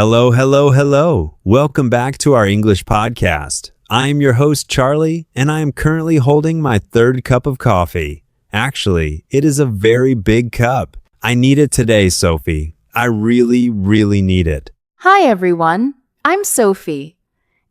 Hello, hello, hello. Welcome back to our English podcast. I am your host, Charlie, and I am currently holding my third cup of coffee. Actually, it is a very big cup. I need it today, Sophie. I really need it. Hi, everyone. I'm Sophie.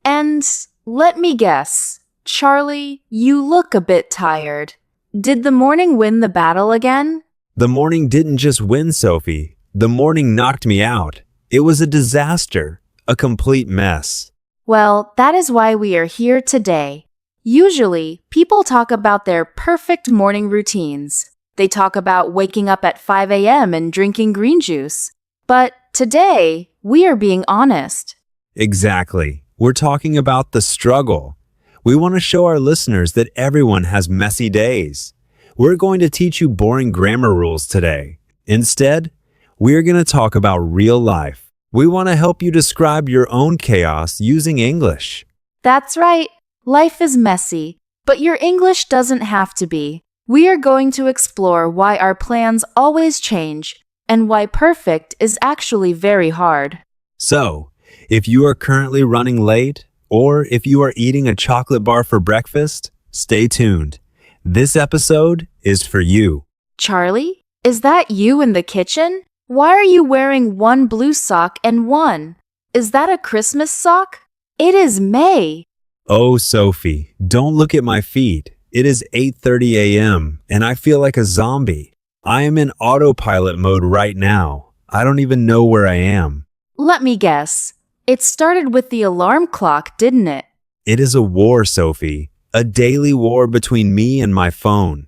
And let me guess, Charlie, you look a bit tired. Did the morning win the battle again? The morning didn't just win, Sophie. The morning knocked me out. It was a disaster, a complete mess. Well, that is why we are here today. Usually, people talk about their perfect morning routines. They talk about waking up at 5 a.m. and drinking green juice. But today, we are being honest. Exactly. We're talking about the struggle. We want to show our listeners that everyone has messy days. We're going to teach you boring grammar rules today. Instead, we're going to talk about real life. We want to help you describe your own chaos using English. That's right. Life is messy, but your English doesn't have to be. We are going to explore why our plans always change and why perfect is actually very hard. So, if you are currently running late, or if you are eating a chocolate bar for breakfast, stay tuned. This episode is for you. Charlie, is that you in the kitchen? Why are you wearing one blue sock and one? Is that a Christmas sock? It is May. Oh, Sophie, don't look at my feet. It is 8:30 a.m. and I feel like a zombie. I am in autopilot mode right now. I don't even know where I am. Let me guess. It started with the alarm clock, didn't it? It is a war, Sophie. A daily war between me and my phone.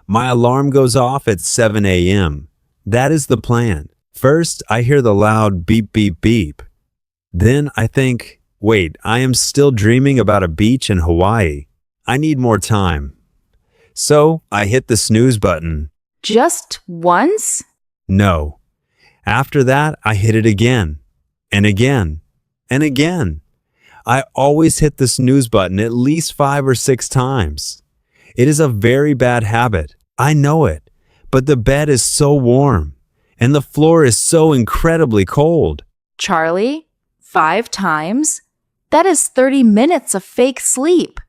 My alarm goes off at 7 a.m. That is the plan. First, I hear the loud beep, beep, beep. Then I think, wait, I am still dreaming about a beach in Hawaii. I need more time. So I hit the snooze button. Just once? No. After that, I hit it again, and again, and again. I always hit the snooze button at least 5 or 6 times. It is a very bad habit. I know it. But the bed is so warm, and the floor is so incredibly cold. Charlie, 5 times? That is 30 minutes of fake sleep.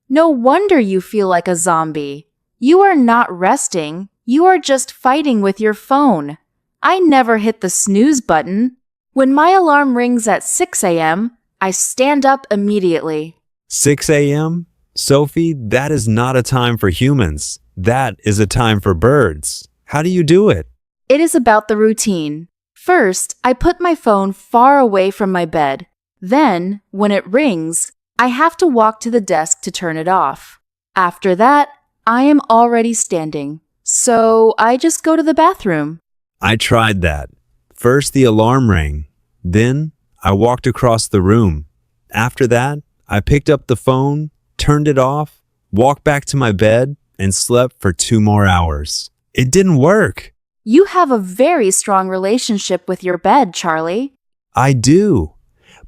No wonder you feel like a zombie. You are not resting. You are just fighting with your phone. I never hit the snooze button. When my alarm rings at 6 a.m., I stand up immediately. 6 a.m.? Sophie, that is not a time for humans. That is a time for birds. How do you do it? It is about the routine. First, I put my phone far away from my bed. Then, when it rings, I have to walk to the desk to turn it off. After that, I am already standing. So I just go to the bathroom. I tried that. First, the alarm rang. Then, I walked across the room. After that, I picked up the phone, turned it off, walked back to my bed, and slept for 2 more hours. It didn't work. You have a very strong relationship with your bed, Charlie. I do.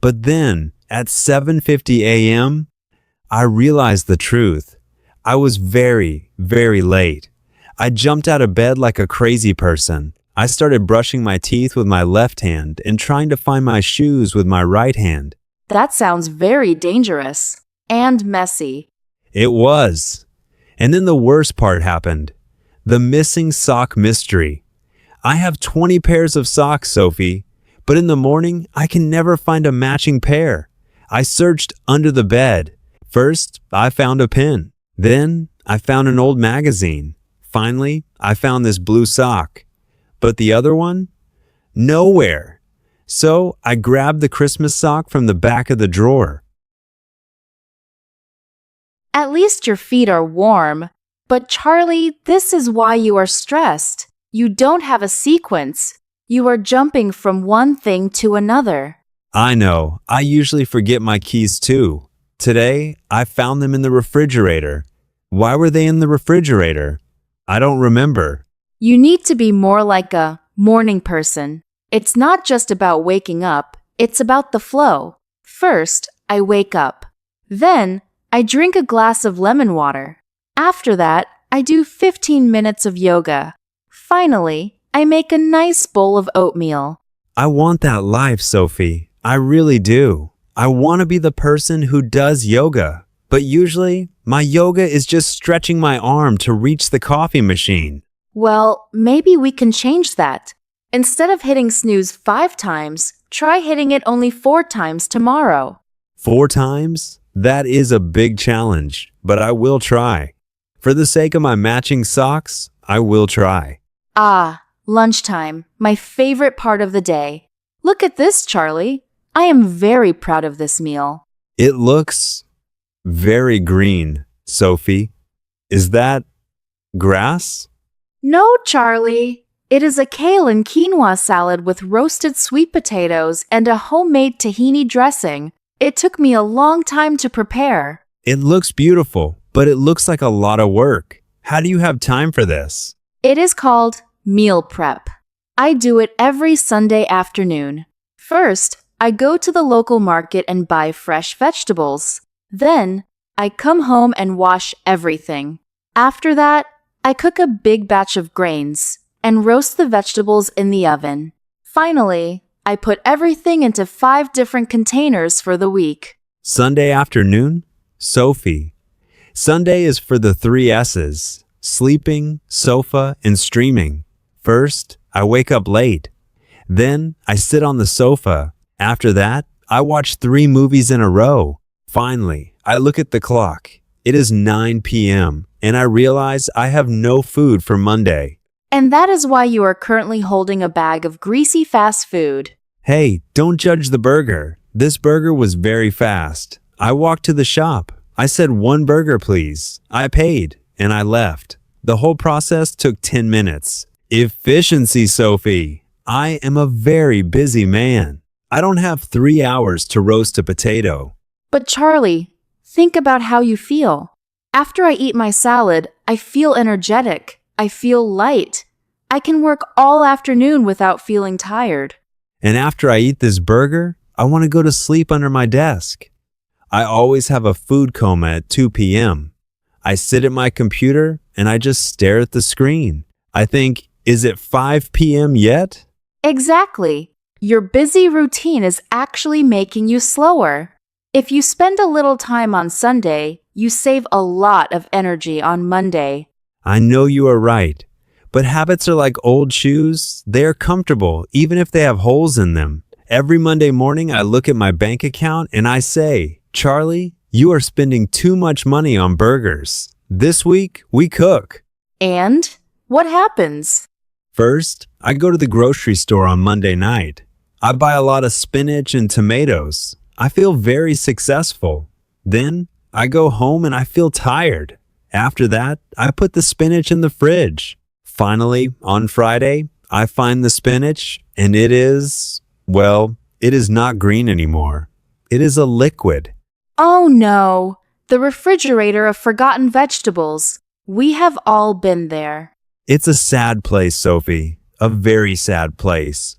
But then, at 7:50 a.m., I realized the truth. I was very late. I jumped out of bed like a crazy person. I started brushing my teeth with my left hand and trying to find my shoes with my right hand. That sounds very dangerous and messy. It was. And then the worst part happened. The missing sock mystery. I have 20 pairs of socks, Sophie, but in the morning, I can never find a matching pair. I searched under the bed. First, I found a pin. Then, I found an old magazine. Finally, I found this blue sock. But the other one? Nowhere. So, I grabbed the Christmas sock from the back of the drawer. At least your feet are warm. But Charlie, this is why you are stressed. You don't have a sequence. You are jumping from one thing to another. I know. I usually forget my keys too. Today, I found them in the refrigerator. Why were they in the refrigerator? I don't remember. You need to be more like a morning person. It's not just about waking up. It's about the flow. First, I wake up. Then, I drink a glass of lemon water. After that, I do 15 minutes of yoga. Finally, I make a nice bowl of oatmeal. I want that life, Sophie. I really do. I want to be the person who does yoga, but usually my yoga is just stretching my arm to reach the coffee machine. Well, maybe we can change that. Instead of hitting snooze 5 times, try hitting it only 4 times tomorrow. 4 times? That is a big challenge, but I will try. For the sake of my matching socks, I will try. Ah, lunchtime, my favorite part of the day. Look at this, Charlie. I am very proud of this meal. It looks very green, Sophie. Is that grass? No, Charlie. It is a kale and quinoa salad with roasted sweet potatoes and a homemade tahini dressing. It took me a long time to prepare. It looks beautiful, but it looks like a lot of work. How do you have time for this? It is called meal prep. I do it every Sunday afternoon. First, I go to the local market and buy fresh vegetables. Then, I come home and wash everything. After that, I cook a big batch of grains and roast the vegetables in the oven. Finally, I put everything into 5 different containers for the week. Sunday afternoon? Sophie. Sunday is for the 3 S's: sleeping, sofa, and streaming. First, I wake up late. Then, I sit on the sofa. After that, I watch 3 movies in a row. Finally, I look at the clock. It is 9 p.m., and I realize I have no food for Monday. And that is why you are currently holding a bag of greasy fast food. Hey, don't judge the burger. This burger was very fast. I walked to the shop. I said 1 burger, please. I paid, and I left. The whole process took 10 minutes. Efficiency, Sophie. I am a very busy man. I don't have 3 hours to roast a potato. But Charlie, think about how you feel. After I eat my salad, I feel energetic. I feel light. I can work all afternoon without feeling tired. And after I eat this burger, I want to go to sleep under my desk. I always have a food coma at 2 p.m. I sit at my computer and I just stare at the screen. I think, is it 5 p.m. yet? Exactly. Your busy routine is actually making you slower. If you spend a little time on Sunday, you save a lot of energy on Monday. I know you are right, but habits are like old shoes. They are comfortable even if they have holes in them. Every Monday morning, I look at my bank account and I say, Charlie, you are spending too much money on burgers. This week, we cook. And what happens? First, I go to the grocery store on Monday night. I buy a lot of spinach and tomatoes. I feel very successful. Then, I go home and I feel tired. After that, I put the spinach in the fridge. Finally, on Friday, I find the spinach and it is not green anymore. It is a liquid. Oh no, the refrigerator of forgotten vegetables. We have all been there. It's a sad place, Sophie. A very sad place.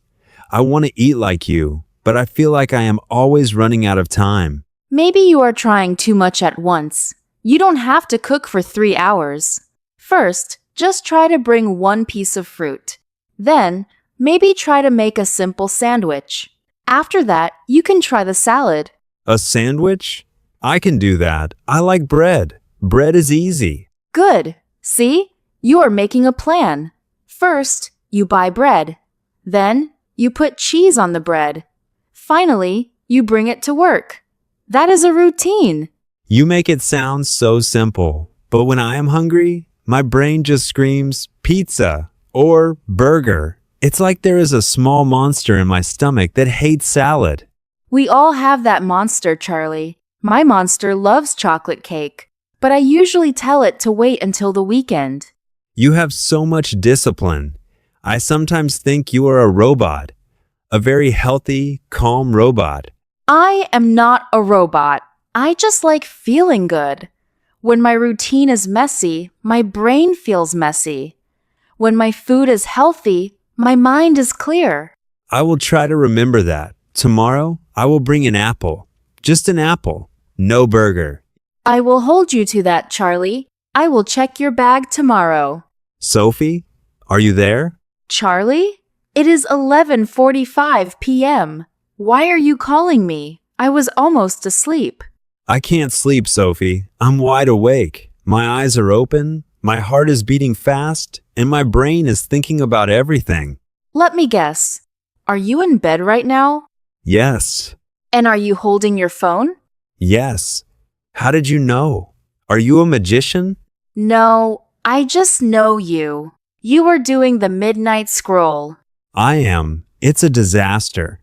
I want to eat like you, but I feel like I am always running out of time. Maybe you are trying too much at once. You don't have to cook for 3 hours. First, just try to bring 1 piece of fruit. Then, maybe try to make a simple sandwich. After that, you can try the salad. A sandwich? I can do that. I like bread. Bread is easy. Good. See? You are making a plan. First, you buy bread. Then, you put cheese on the bread. Finally, you bring it to work. That is a routine. You make it sound so simple, but when I am hungry, my brain just screams pizza or burger. It's like there is a small monster in my stomach that hates salad. We all have that monster, Charlie. My monster loves chocolate cake, but I usually tell it to wait until the weekend. You have so much discipline. I sometimes think you are a robot, a very healthy, calm robot. I am not a robot. I just like feeling good. When my routine is messy, my brain feels messy. When my food is healthy, my mind is clear. I will try to remember that. Tomorrow, I will bring an apple. Just an apple. No burger. I will hold you to that, Charlie. I will check your bag tomorrow. Sophie, are you there? Charlie? It is 11:45 p.m. Why are you calling me? I was almost asleep. I can't sleep, Sophie. I'm wide awake. My eyes are open, my heart is beating fast, and my brain is thinking about everything. Let me guess. Are you in bed right now? Yes, And are you holding your phone? yes. How did you know? Are you a magician? No, I just know you. You are doing the midnight scroll. I am. It's a disaster.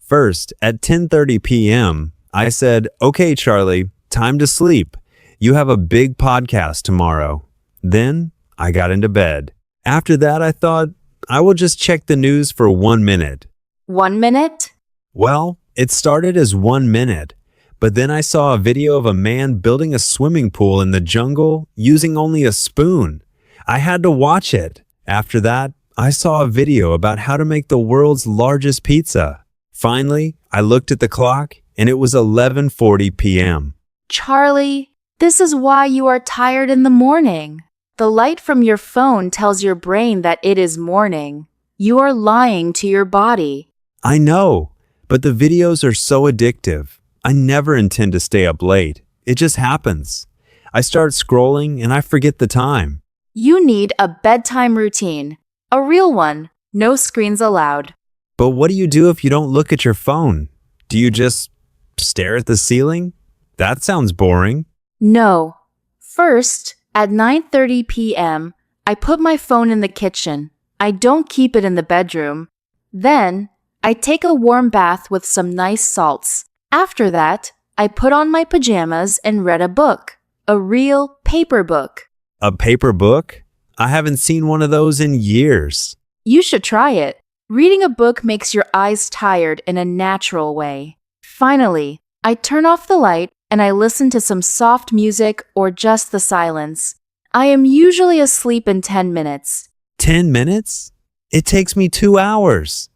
First, at 10:30 p.m., I said, "Okay, Charlie, time to sleep. You have a big podcast tomorrow." Then I got into bed. After that, I thought, I will just check the news for 1 minute. 1 minute? Well, it started as 1 minute, but then I saw a video of a man building a swimming pool in the jungle using only a spoon. I had to watch it. After that, I saw a video about how to make the world's largest pizza. Finally, I looked at the clock and it was 11:40 p.m. Charlie, this is why you are tired in the morning. The light from your phone tells your brain that it is morning. You are lying to your body. I know, but the videos are so addictive. I never intend to stay up late. It just happens. I start scrolling and I forget the time. You need a bedtime routine. A real one. No screens allowed. But what do you do if you don't look at your phone? Do you just stare at the ceiling? That sounds boring. No. First, at 9:30 p.m., I put my phone in the kitchen. I don't keep it in the bedroom. Then, I take a warm bath with some nice salts. After that, I put on my pajamas and read a book. A real paper book. A paper book? I haven't seen one of those in years. You should try it. Reading a book makes your eyes tired in a natural way. Finally, I turn off the light and I listen to some soft music or just the silence. I am usually asleep in 10 minutes. 10 minutes? It takes me 2 hours.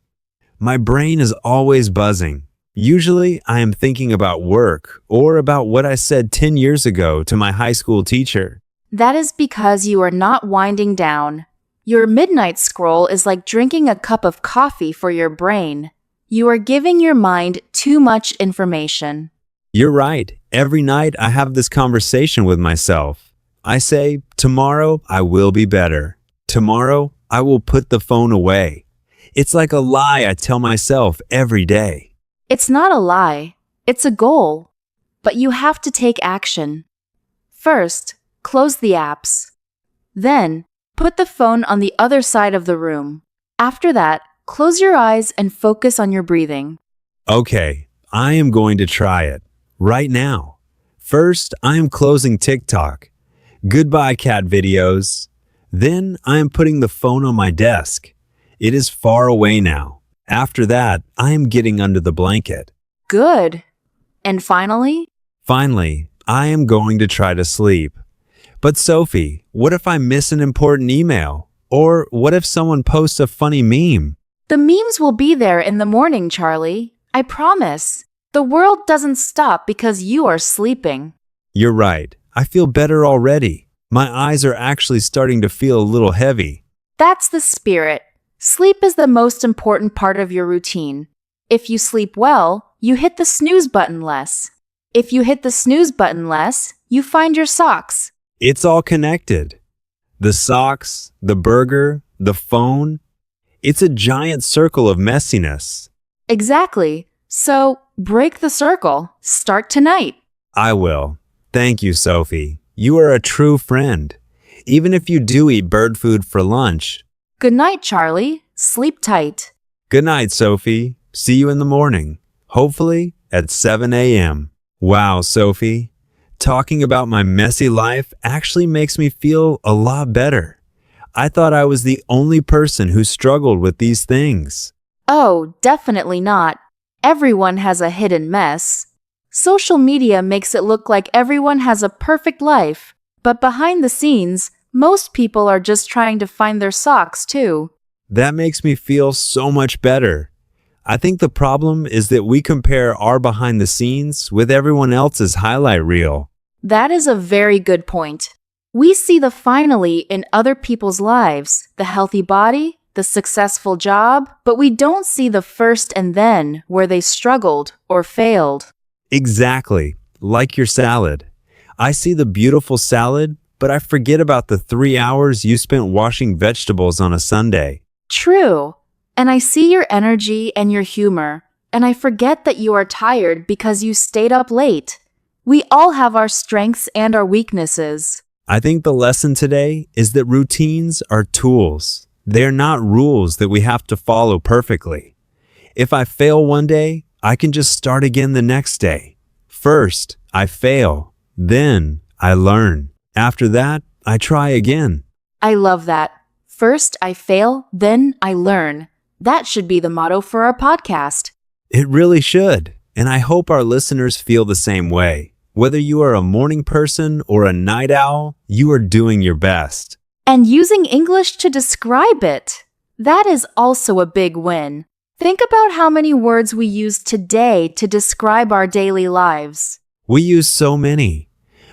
My brain is always buzzing. Usually, I am thinking about work or about what I said 10 years ago to my high school teacher. That is because you are not winding down. Your midnight scroll is like drinking a cup of coffee for your brain. You are giving your mind too much information. You're right. Every night I have this conversation with myself. I say, tomorrow I will be better. Tomorrow I will put the phone away. It's like a lie I tell myself every day. It's not a lie. It's a goal. But you have to take action. First, close the apps. Then, put the phone on the other side of the room. After that, close your eyes and focus on your breathing. Okay, I am going to try it. Right now. First, I am closing TikTok. Goodbye, cat videos. Then, I am putting the phone on my desk. It is far away now. After that, I am getting under the blanket. Good. And finally? Finally, I am going to try to sleep. But Sophie, what if I miss an important email? Or what if someone posts a funny meme? The memes will be there in the morning, Charlie. I promise. The world doesn't stop because you are sleeping. You're right. I feel better already. My eyes are actually starting to feel a little heavy. That's the spirit. Sleep is the most important part of your routine. If you sleep well, you hit the snooze button less. If you hit the snooze button less, you find your socks. It's all connected. The socks, the burger, the phone. It's a giant circle of messiness. Exactly. So, break the circle. Start tonight. I will. Thank you, Sophie. You are a true friend. Even if you do eat bird food for lunch. Good night, Charlie. Sleep tight. Good night, Sophie. See you in the morning. Hopefully at 7 a.m. Wow, Sophie. Talking about my messy life actually makes me feel a lot better. I thought I was the only person who struggled with these things. Oh, definitely not. Everyone has a hidden mess. Social media makes it look like everyone has a perfect life, but behind the scenes, most people are just trying to find their socks too. That makes me feel so much better. I think the problem is that we compare our behind the scenes with everyone else's highlight reel. That is a very good point. We see the finally in other people's lives, the healthy body, the successful job, but we don't see the first and then where they struggled or failed. Exactly, like your salad. I see the beautiful salad, but I forget about the 3 hours you spent washing vegetables on a Sunday. True. And I see your energy and your humor, and I forget that you are tired because you stayed up late. We all have our strengths and our weaknesses. I think the lesson today is that routines are tools. They're not rules that we have to follow perfectly. If I fail one day, I can just start again the next day. First, I fail. Then, I learn. After that, I try again. I love that. First, I fail, then I learn. That should be the motto for our podcast. It really should, and I hope our listeners feel the same way. Whether you are a morning person or a night owl, you are doing your best. And using English to describe it. That is also a big win. Think about how many words we use today to describe our daily lives. We use so many.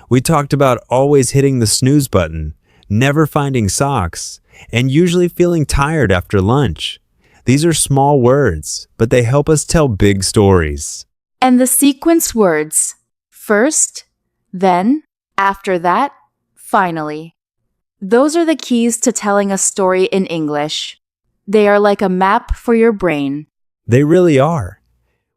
We talked about always hitting the snooze button, never finding socks, and usually feeling tired after lunch. These are small words, but they help us tell big stories. And the sequence words. First, then, after that, finally. Those are the keys to telling a story in English. They are like a map for your brain. They really are.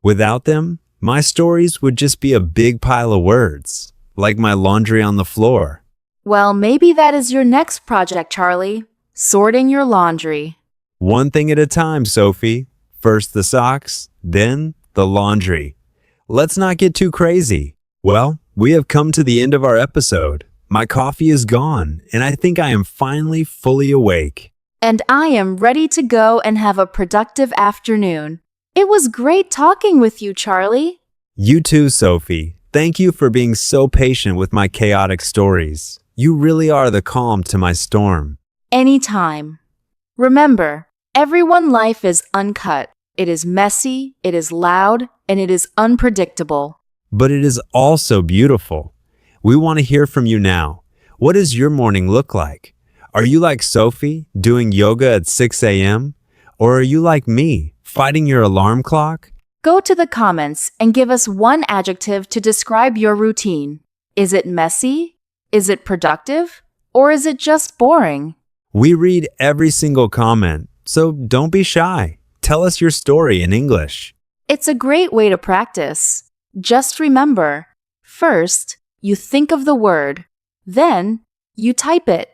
Without them, my stories would just be a big pile of words, like my laundry on the floor. Well, maybe that is your next project, Charlie. Sorting your laundry. One thing at a time, Sophie. First the socks, then the laundry. Let's not get too crazy. Well, we have come to the end of our episode. My coffee is gone, and I think I am finally fully awake. And I am ready to go and have a productive afternoon. It was great talking with you, Charlie. You too, Sophie. Thank you for being so patient with my chaotic stories. You really are the calm to my storm. Anytime. Remember, everyone's life is uncut. It is messy, it is loud, and it is unpredictable. But it is also beautiful. We want to hear from you now. What does your morning look like? Are you like Sophie, doing yoga at 6 a.m.? Or are you like me, fighting your alarm clock? Go to the comments and give us one adjective to describe your routine. Is it messy? Is it productive? Or is it just boring? We read every single comment, so don't be shy. Tell us your story in English. It's a great way to practice. Just remember, first, you think of the word, then you type it.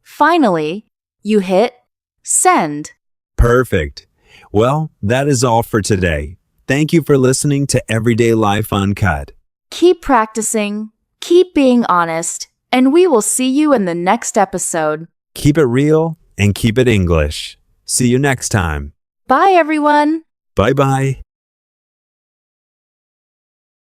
Finally, you hit send. Perfect. Well, that is all for today. Thank you for listening to Everyday Life Uncut. Keep practicing, keep being honest, and we will see you in the next episode. Keep it real and keep it English. See you next time. Bye, everyone. Bye-bye.